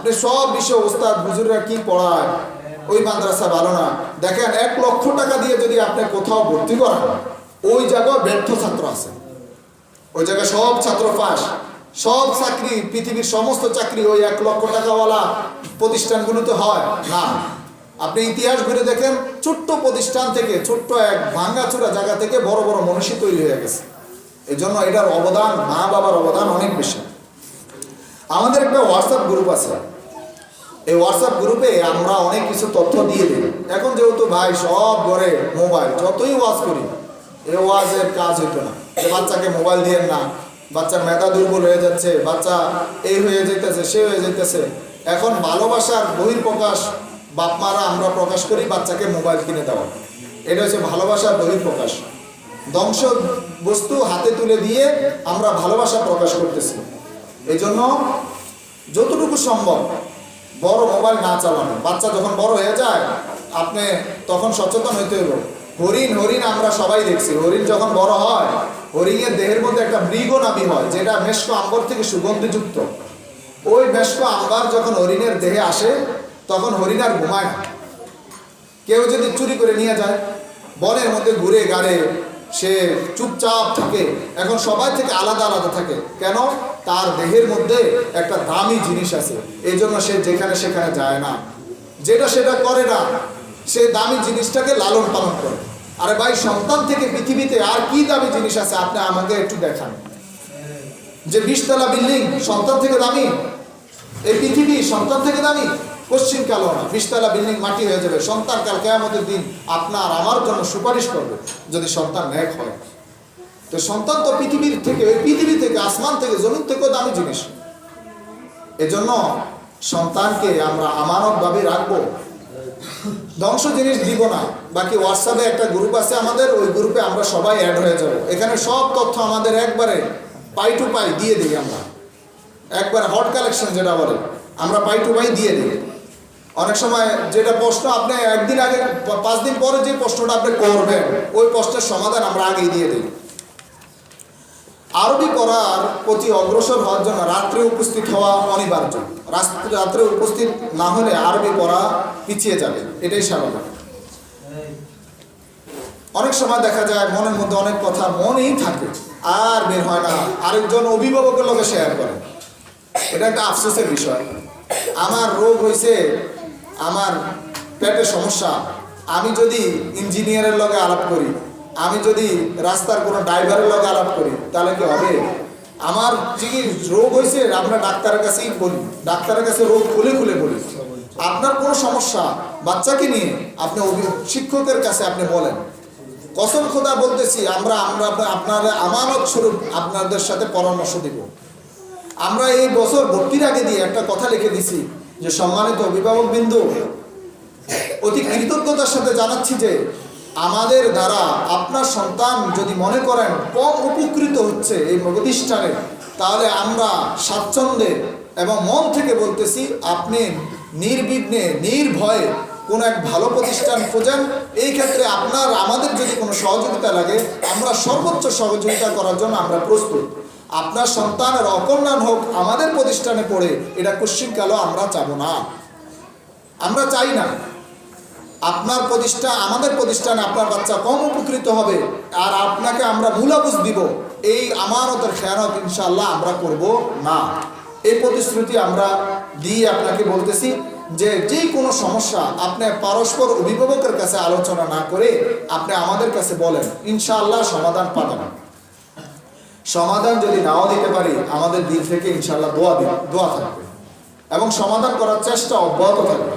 আপনি সব বিষয় ওস্তাদ হুজুররা কি পড়ায়, ওই মাদ্রাসা ভালো না। দেখেন 1 লক্ষ টাকা দিয়ে যদি আপনি কোথাও ভর্তি করান, ওই জায়গায় ব্যর্থ ছাত্র আছে, ওই জায়গায় সব ছাত্র পাস, সব চাকরি, পৃথিবীর সমস্ত চাকরি ওই 1 লক্ষ টাকাওয়ালা প্রতিষ্ঠানগুলোতে হয় না। আপনি ইতিহাস ঘুরে দেখেন, ছোট্ট প্রতিষ্ঠান থেকে, ছোট্ট এক ভাঙ্গাচোরা জায়গা থেকে বড় বড় মনীষী তৈরি হয়ে গেছে। এই জন্য এটার অবদান, মা বাবার অবদান অনেক বেশি। আমাদের একটা হোয়াটসঅ্যাপ গ্রুপ আছে, এই হোয়াটসঅ্যাপ গ্রুপে আমরা অনেক কিছু তথ্য দিয়ে দিই। এখন যেহেতু ভাই সব ঘরে মোবাইল, যতই ওয়াজ করি এই ওয়াজের কাজ হইতো না, যে বাচ্চাকে মোবাইল দিয়ে না, বাচ্চার মেধা দুর্বল হয়ে যাচ্ছে, বাচ্চা এই হয়ে যেতেছে, সে হয়ে যেতেছে। এখন ভালোবাসার বহিঃপ্রকাশ বাপমারা আমরা প্রকাশ করি বাচ্চাকে মোবাইল কিনে দেওয়া, এটা হচ্ছে ভালোবাসার বহিঃপ্রকাশ। ধ্বংস বস্তু হাতে তুলে দিয়ে আমরা ভালোবাসা প্রকাশ করতেছি। এই জন্য যতটুকু সম্ভব বড় মোবাইল না চালানো। বাচ্চা যখন বড় হয়ে যায় আপনি তখন সচেতন হইতে হইব। হরিণ আমরা সবাই দেখছি, হরিণ যখন বড় হয় হরিণের দেহের মধ্যে একটা মৃগনাভি হয়, যেটা মেশক আম্বর থেকে সুগন্ধিযুক্ত। ওই মেশক আম্বার যখন হরিণের দেহে আসে তখন হরিণ আর ঘুমায় না। কেউ যদি চুরি করে নিয়ে যায়, বনের মধ্যে ঘুরে গাড়ে, সে চুপচাপ থাকে। এখন সবাই থেকে আলাদা আলাদা থাকে, কেন? তার দেহের মধ্যে একটা দামি জিনিস আছে, এই জন্য সে যেখানে সেখানে যায় না, যেটা সেটা করে না, সে দামি জিনিসটাকে লালন পালন করে। আরে ভাই, সন্তান থেকে পৃথিবীতে আর কি দামি জিনিস আছে আপনি আমাকে একটু দেখান। যে 20 তলা বিল্ডিং সন্তান থেকে দামি? এই পৃথিবী সন্তান থেকে দামি? পশ্চিম কালো না, 20 তলা বিল্ডিং মাটি হয়ে যাবে। সন্তান কাল কিয়ামতের দিন আপনার আমার জন্য সুপারিশ করবে যদি সন্তান নেক হয়। তো সন্তান তো পৃথিবীর থেকে, ওই পৃথিবী থেকে, আসমান থেকে, জমিন থেকেও দামি জিনিস। এজন্য সন্তানকে আমরা আমানতভাবে রাখবো, ধ্বংস জিনিস দিব না। বাকি হোয়াটসঅ্যাপে একটা গ্রুপ আছে আমাদের, ওই গ্রুপে আমরা সবাই অ্যাড হয়ে যাব। এখানে সব তথ্য আমাদের একবারে পাই টু পাই দিয়ে দিই আমরা, একবারে হট কালেকশন যেটা বলে, আমরা পাই টু পাই দিয়ে দিই। অনেক সময় যেটা প্রশ্ন আপনি একদিন আগে, 5 দিন পরে যে প্রশ্নটা আপনি করবেন, ওই প্রশ্নের সমাধান আমরা আগেই দিয়ে দিই। আরবি পড়ার প্রতি অগ্রসর হওয়ার জন্য রাত্রে উপস্থিত হওয়া অনিবার্য। রাত্রে উপস্থিত না হলে আরবি পড়া পিছিয়ে যাবে, এটাই স্বাভাবিক। অনেক সময় দেখা যায় মনের মধ্যে অনেক কথা মনেই থাকে, আর বের হয় না, আরেকজন অভিভাবকের লোকে শেয়ার করে। এটা একটা আফসোসের বিষয়। আমার রোগ হয়েছে, আমার পেটের সমস্যা, আমি যদি ইঞ্জিনিয়ারের লগে আলাপ করি, আমি যদি রাস্তার কোনো ড্রাইভারের লগে আলাপ করি, তাহলে কি হবে? আমার রোগ হয়েছে আমরা ডাক্তারের কাছেই বলি, ডাক্তারের কাছে রোগ খুলে খুলে বলি। আপনার কোনো সমস্যা বাচ্চাকে নিয়ে আপনি শিক্ষকের কাছে আপনি বলেন। কসম খোদা বলতেছি, আমরা আপনার আমানত স্বরূপ আপনাদের সাথে পরামর্শ দিব। আমরা এই বছর ভর্তির আগে দিয়ে একটা কথা লিখে দিছি যে, সম্মানিত অভিভাবক বিন্দু, অতি কৃতজ্ঞতার সাথে জানাচ্ছি যে আমাদের দ্বারা আপনার সন্তান যদি মনে করেন কম উপকৃত হচ্ছে এই প্রতিষ্ঠানে, তাহলে আমরা স্বাচ্ছন্দ্যে এবং মন থেকে বলতেছি, আপনি নির্বিঘ্নে নির্ভয়ে কোনো এক ভালো প্রতিষ্ঠান খোঁজেন। এই ক্ষেত্রে আপনার আমাদের যদি কোনো সহযোগিতা লাগে, আমরা সর্বোচ্চ সহযোগিতা করার জন্য আমরা প্রস্তুত। আপনার সন্তানের অকল্যাণ হোক আমাদের প্রতিষ্ঠানে পড়ে, এটা কুশ্চিৎকালও আমরা চাবো না, আমরা চাই না। আপনার প্রতিষ্ঠান, আমাদের প্রতিষ্ঠানে আপনার বাচ্চা কম উপকৃত হবে, আর আপনাকে আমরা মূলাবুঝ দিব, এই আমানতের খেয়ানত ইনশাআল্লাহ আমরা করব না। এই প্রতিশ্রুতি আমরা দিয়ে আপনাকে বলতেছি যে, যে কোনো সমস্যা আপনি পরস্পর অভিভাবকের কাছে আলোচনা না করে আপনি আমাদের কাছে বলেন, ইনশাআল্লাহ সমাধান পাবেন। সমাধান যদি নাও দিতে পারি, আমাদের দিল থেকে ইনশাআল্লাহ দোয়া থাকবে এবং সমাধান করার চেষ্টা অব্যাহত থাকবে।